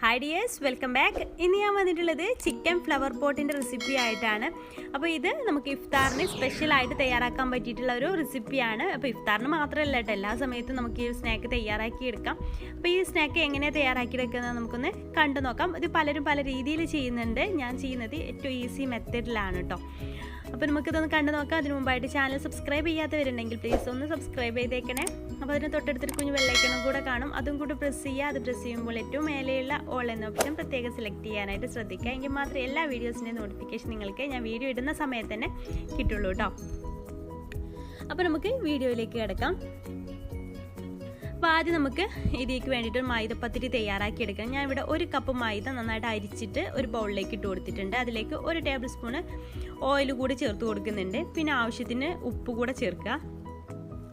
Hi dears, welcome back. ഇന്ന് ഞാൻ വന്നിട്ടുള്ളത് ചിക്കൻ ഫ്ലവർ പോട്ടിൻ്റെ റെസിപ്പി ആയിട്ടാണ്. അപ്പോൾ ഇത് നമുക്ക് ഇഫ്താറിന് സ്പെഷ്യലായിട്ട് തയ്യാറാക്കാൻ പറ്റിയിട്ടുള്ള ഒരു റെസിപ്പിയാണ്. അപ്പോൾ ഇഫ്താറിന് മാത്രമല്ല കേട്ടോ, എല്ലാ സമയത്തും നമുക്ക് ഈ ഒരു സ്നാക്ക് തയ്യാറാക്കി എടുക്കാം. അപ്പോൾ ഈ സ്നാക്ക് എങ്ങനെയാണ് തയ്യാറാക്കി എടുക്കുന്നത് നമുക്കൊന്ന് കണ്ടു നോക്കാം. ഇത് പലരും പല രീതിയിൽ ചെയ്യുന്നുണ്ട്. ഞാൻ ചെയ്യുന്നത് ഏറ്റവും ഈസി മെത്തേഡിലാണ് കേട്ടോ. അപ്പോൾ നമുക്കിതൊന്ന് കണ്ടു നോക്കാം. അതിന് മുമ്പായിട്ട് ചാനൽ സബ്സ്ക്രൈബ് ചെയ്യാത്തവരുണ്ടെങ്കിൽ പ്ലീസ് ഒന്ന് സബ്സ്ക്രൈബ് ചെയ്തേക്കണേ. അപ്പോൾ അതിന് തൊട്ടടുത്തൊരു കുഞ്ഞ് ബെല്ലൈക്കണും കൂടെ കാണും, അതും കൂടി പ്രസ് ചെയ്യുക. അത് പ്രസ് ചെയ്യുമ്പോൾ ഏറ്റവും മേലെയുള്ള ഓൾ എന്ന ഓപ്ഷൻ പ്രത്യേകം സെലക്ട് ചെയ്യാനായിട്ട് ശ്രദ്ധിക്കുക. എങ്കിൽ മാത്രമേ എല്ലാ വീഡിയോസിൻ്റെയും നോട്ടിഫിക്കേഷൻ നിങ്ങൾക്ക് ഞാൻ വീഡിയോ ഇടുന്ന സമയത്ത് തന്നെ കിട്ടുള്ളൂ കേട്ടോ. അപ്പോൾ നമുക്ക് വീഡിയോയിലേക്ക് കിടക്കാം. അപ്പോൾ ആദ്യം നമുക്ക് ഇതിലേക്ക് വേണ്ടിയിട്ട് ഒരു മൈദപ്പത്തിരി തയ്യാറാക്കി എടുക്കണം. ഞാൻ ഇവിടെ 1 കപ്പ് മൈദ നന്നായിട്ട് അരിച്ചിട്ട് ഒരു ബൗളിലേക്ക് ഇട്ട് കൊടുത്തിട്ടുണ്ട്. അതിലേക്ക് 1 ടേബിൾ സ്പൂണ് ഓയിൽ കൂടി ചേർത്ത് കൊടുക്കുന്നുണ്ട്. പിന്നെ ആവശ്യത്തിന് ഉപ്പ് കൂടെ ചേർക്കുക.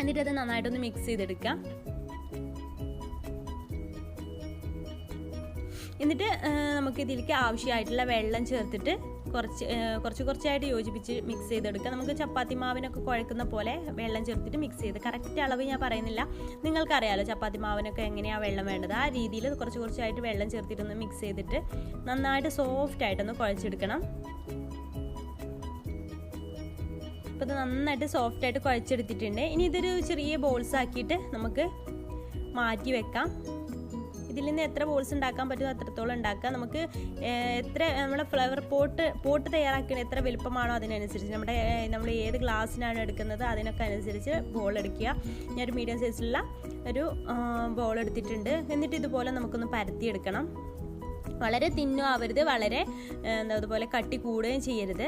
എന്നിട്ട് അത് നന്നായിട്ടൊന്ന് മിക്സ് ചെയ്തെടുക്കുക. എന്നിട്ട് നമുക്ക് ഇതിലേക്ക് ആവശ്യമായിട്ടുള്ള വെള്ളം ചേർത്തിട്ട് കുറച്ചായിട്ട് യോജിപ്പിച്ച് മിക്സ് ചെയ്തെടുക്കുക. നമുക്ക് ചപ്പാത്തി മാവിനൊക്കെ കുഴക്കുന്ന പോലെ വെള്ളം ചേർത്തിട്ട് മിക്സ് ചെയ്ത്, കറക്റ്റ് അളവ് ഞാൻ പറയുന്നില്ല, നിങ്ങൾക്കറിയാലോ ചപ്പാത്തി മാവിനൊക്കെ എങ്ങനെയാണ് വെള്ളം വേണ്ടത്. ആ രീതിയിൽ കുറച്ചായിട്ട് വെള്ളം ചേർത്തിട്ടൊന്ന് മിക്സ് ചെയ്തിട്ട് നന്നായിട്ട് സോഫ്റ്റായിട്ടൊന്ന് കുഴച്ചെടുക്കണം. അപ്പോൾ ഇത് നന്നായിട്ട് സോഫ്റ്റായിട്ട് കുഴച്ചെടുത്തിട്ടുണ്ട്. ഇനി ഇതൊരു ചെറിയ ബോൾസ് ആക്കിയിട്ട് നമുക്ക് മാറ്റി വെക്കാം. ഇതിൽ നിന്ന് എത്ര ബോൾസ് ഉണ്ടാക്കാൻ പറ്റുമോ അത്രത്തോളം ഉണ്ടാക്കുക. നമുക്ക് നമ്മുടെ ഫ്ലവർ പോട്ട് തയ്യാറാക്കുന്ന എത്ര വലുപ്പമാണോ അതിനനുസരിച്ച് നമ്മൾ ഏത് ഗ്ലാസ്സിനാണ് എടുക്കുന്നത് അതിനൊക്കെ അനുസരിച്ച് ബോൾ എടുക്കുക. ഞാനൊരു മീഡിയം സൈസിലുള്ള ഒരു ബോൾ എടുത്തിട്ടുണ്ട്. എന്നിട്ട് ഇതുപോലെ നമുക്കൊന്ന് പരത്തിയെടുക്കണം. വളരെ തിന്നും ആവരുത്, വളരെ അതുപോലെ കട്ടി കൂടുകയും ചെയ്യരുത്.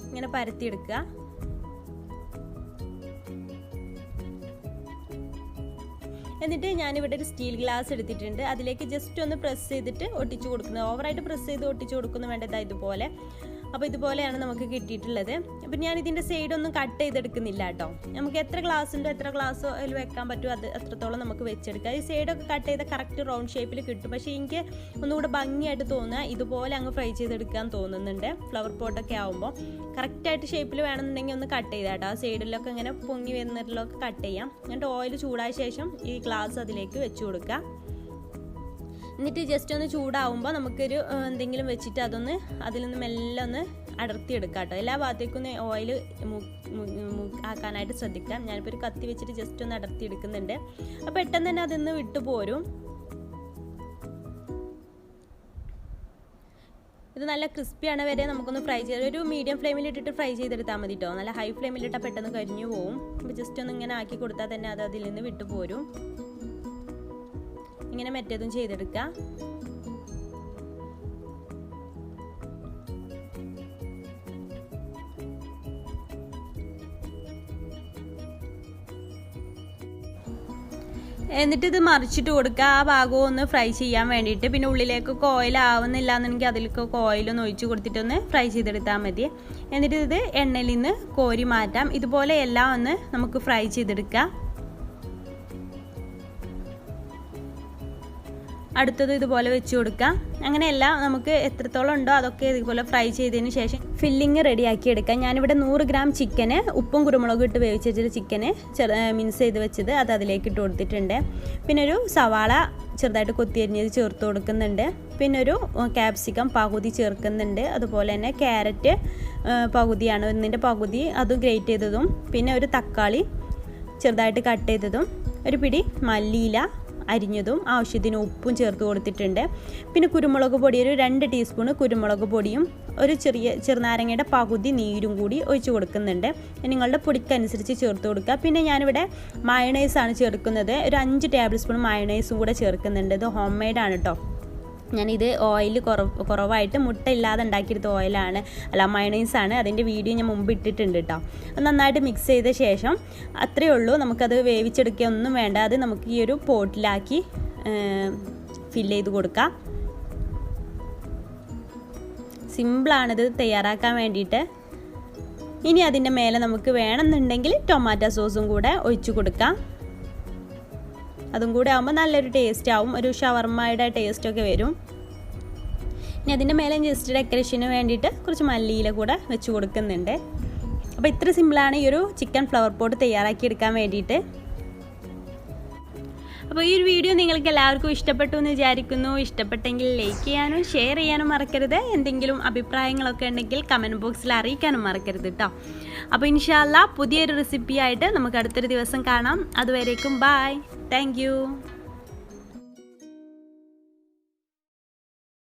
ഇങ്ങനെ പരത്തിയെടുക്കുക. എന്നിട്ട് ഞാനിവിടെ ഒരു സ്റ്റീൽ ഗ്ലാസ് എടുത്തിട്ടുണ്ട്. അതിലേക്ക് ജസ്റ്റ് ഒന്ന് പ്രസ് ചെയ്തിട്ട് ഒട്ടിച്ചു കൊടുക്കുന്നത്. ഓവറായിട്ട് പ്രസ് ചെയ്ത് ഒട്ടിച്ചു കൊടുക്കുന്നു വേണ്ടത് ഇതുപോലെ. അപ്പോൾ ഇതുപോലെയാണ് നമുക്ക് കിട്ടിയിട്ടുള്ളത്. അപ്പം ഞാൻ ഇതിൻ്റെ സൈഡൊന്നും കട്ട് ചെയ്തെടുക്കുന്നില്ല കേട്ടോ. നമുക്ക് എത്ര ഗ്ലാസ് ഉണ്ടോ എത്ര ഗ്ലാസ് അതിൽ വെക്കാൻ പറ്റുമോ അത് അത്രത്തോളം നമുക്ക് വെച്ചെടുക്കാം. ഈ സൈഡൊക്കെ കട്ട് ചെയ്ത കറക്റ്റ് റൗണ്ട് ഷേപ്പിൽ കിട്ടും. പക്ഷേ എനിക്ക് ഒന്നുകൂടെ ഭംഗിയായിട്ട് തോന്നുക ഇതുപോലെ അങ്ങ് ഫ്രൈ ചെയ്തെടുക്കാൻ തോന്നുന്നുണ്ട്. ഫ്ലവർ പോട്ടൊക്കെ ആകുമ്പോൾ കറക്റ്റായിട്ട് ഷേപ്പിൽ വേണമെന്നുണ്ടെങ്കിൽ ഒന്ന് കട്ട് ചെയ്താൽ കേട്ടോ. ആ സൈഡിലൊക്കെ ഇങ്ങനെ പൊങ്ങി വരുന്നതിലൊക്കെ കട്ട് ചെയ്യാം. എന്നിട്ട് ഓയിൽ ചൂടായ ശേഷം ഈ ഗ്ലാസ് അതിലേക്ക് വെച്ച് കൊടുക്കുക. എന്നിട്ട് ജസ്റ്റ് ഒന്ന് ചൂടാവുമ്പോൾ നമുക്കൊരു എന്തെങ്കിലും വെച്ചിട്ട് അതിൽ നിന്ന് മെല്ലെ ഒന്ന് അടർത്തിയെടുക്കാം കേട്ടോ. എല്ലാ ഭാഗത്തേക്കും ഒന്ന് ഓയിൽ ആക്കാനായിട്ട് ശ്രദ്ധിക്കാം. ഞാനിപ്പോൾ ഒരു കത്തി വെച്ചിട്ട് ജസ്റ്റ് ഒന്ന് അടർത്തിയെടുക്കുന്നുണ്ട്. അപ്പോൾ പെട്ടെന്ന് തന്നെ അതിൽ നിന്ന് വിട്ടു പോരും. ഇത് നല്ല ക്രിസ്പിയാണ് വരെ നമുക്കൊന്ന് ഫ്രൈ ചെയ്ത് ഒരു മീഡിയം ഫ്ലെയിമിലിട്ടിട്ട് ഫ്രൈ ചെയ്തെടുത്താൽ മതി കേട്ടോ. നല്ല ഹൈ ഫ്ലെയിമിലിട്ടാൽ പെട്ടെന്ന് കരിഞ്ഞു പോവും. അപ്പോൾ ജസ്റ്റ് ഒന്ന് ഇങ്ങനെ ആക്കി കൊടുത്താൽ തന്നെ അത് അതിൽ നിന്ന് വിട്ടു പോരും. ഇങ്ങനെ മറ്റേതും ചെയ്തെടുക്കുക. എന്നിട്ട് ഇത് മറിച്ചിട്ട് കൊടുക്കുക. ആ ഭാഗവും ഒന്ന് ഫ്രൈ ചെയ്യാൻ വേണ്ടിയിട്ട്. പിന്നെ ഉള്ളിലേക്കൊക്കെ ഓയിൽ ആവുന്നില്ല എന്നുണ്ടെങ്കിൽ അതിലേക്കൊക്കെ ഓയിലൊന്ന് ഒഴിച്ച് കൊടുത്തിട്ടൊന്ന് ഫ്രൈ ചെയ്തെടുത്താൽ മതി. എന്നിട്ട് ഇത് എണ്ണയിൽ നിന്ന് കോരി മാറ്റാം. ഇതുപോലെ എല്ലാം ഒന്ന് നമുക്ക് ഫ്രൈ ചെയ്തെടുക്കുക. അടുത്തത് ഇതുപോലെ വെച്ച് കൊടുക്കാം. അങ്ങനെയെല്ലാം നമുക്ക് എത്രത്തോളം ഉണ്ടോ അതൊക്കെ ഇതുപോലെ ഫ്രൈ ചെയ്തതിന് ശേഷം ഫില്ലിങ് റെഡിയാക്കി എടുക്കാം. ഞാനിവിടെ 100 ഗ്രാം ചിക്കന് ഉപ്പും കുരുമുളകും ഇട്ട് വേവിച്ച് വെച്ചിട്ട് ചിക്കന് മിൻസ് ചെയ്ത് വെച്ചത് അത് അതിലേക്ക് ഇട്ട് കൊടുത്തിട്ടുണ്ട്. പിന്നെ ഒരു സവാള ചെറുതായിട്ട് കൊത്തിയരിഞ്ഞത് ചേർത്ത് കൊടുക്കുന്നുണ്ട്. പിന്നെ ഒരു ക്യാപ്സിക്കം പകുതി ചേർക്കുന്നുണ്ട്. അതുപോലെ തന്നെ ക്യാരറ്റ് പകുതിയാണ്, ഒന്നിൻ്റെ പകുതി അതും ഗ്രേറ്റ് ചെയ്തതും. പിന്നെ ഒരു തക്കാളി ചെറുതായിട്ട് കട്ട് ചെയ്തതും, ഒരു പിടി മല്ലിയില അരിഞ്ഞതും, ആവശ്യത്തിന് ഉപ്പും ചേർത്ത് കൊടുത്തിട്ടുണ്ട്. പിന്നെ കുരുമുളക് പൊടി ഒരു 2 ടീസ്പൂണ് കുരുമുളക് പൊടിയും ഒരു ചെറുനാരങ്ങയുടെ പകുതി നീരും കൂടി ഒഴിച്ച് കൊടുക്കുന്നുണ്ട്. നിങ്ങളുടെ പൊടിക്കനുസരിച്ച് ചേർത്ത് കൊടുക്കുക. പിന്നെ ഞാനിവിടെ മയണൈസാണ് ചേർക്കുന്നത്. ഒരു 5 ടേബിൾ സ്പൂൺ മയണൈസും കൂടെ ചേർക്കുന്നുണ്ട്. ഇത് ഹോം മെയ്ഡാണ് കേട്ടോ. ഞാനിത് ഓയിൽ കുറവായിട്ട് മുട്ട ഇല്ലാതെ ഉണ്ടാക്കിയെടുത്ത ഓയിലാണ്, അല്ല മയണൈസാണ്. അതിൻ്റെ വീഡിയോ ഞാൻ മുമ്പ് ഇട്ടിട്ടുണ്ട് കേട്ടോ. നന്നായിട്ട് മിക്സ് ചെയ്ത ശേഷം അത്രയേ ഉള്ളൂ. നമുക്കത് വേവിച്ചെടുക്കുകയൊന്നും വേണ്ട. അത് നമുക്ക് ഈ ഒരു പോട്ടിലാക്കി ഫില്ല് ചെയ്ത് കൊടുക്കാം. സിമ്പിളാണിത് തയ്യാറാക്കാൻ വേണ്ടിയിട്ട്. ഇനി അതിൻ്റെ മേലെ നമുക്ക് വേണമെന്നുണ്ടെങ്കിൽ ടൊമാറ്റോ സോസും കൂടെ ഒഴിച്ചു കൊടുക്കാം. അതും കൂടെ ആകുമ്പോൾ നല്ലൊരു ടേസ്റ്റ് ആവും. ഒരു ഷവർമ്മയുടെ ടേസ്റ്റൊക്കെ വരും. ഇനി അതിൻ്റെ മേലെ ജസ്റ്റ് ഡെക്കറേഷന് വേണ്ടിയിട്ട് കുറച്ച് മല്ലിയില കൂടെ വെച്ച് കൊടുക്കുന്നുണ്ട്. അപ്പോൾ ഇത്ര സിമ്പിളാണ് ഈ ഒരു ചിക്കൻ ഫ്ലവർ പോട്ട് തയ്യാറാക്കി എടുക്കാൻ വേണ്ടിയിട്ട്. അപ്പോൾ ഈ ഒരു വീഡിയോ നിങ്ങൾക്ക് എല്ലാവർക്കും ഇഷ്ടപ്പെട്ടു എന്ന് വിചാരിക്കുന്നു. ഇഷ്ടപ്പെട്ടെങ്കിൽ ലൈക്ക് ചെയ്യാനും ഷെയർ ചെയ്യാനും മറക്കരുത്. എന്തെങ്കിലും അഭിപ്രായങ്ങളൊക്കെ ഉണ്ടെങ്കിൽ കമൻറ്റ് ബോക്സിൽ അറിയിക്കാനും മറക്കരുത് കേട്ടോ. അപ്പോൾ ഇൻഷാ അല്ലാ പുതിയൊരു റെസിപ്പിയായിട്ട് നമുക്ക് അടുത്തൊരു ദിവസം കാണാം. അതുവരേക്കും ബൈ. Thank you.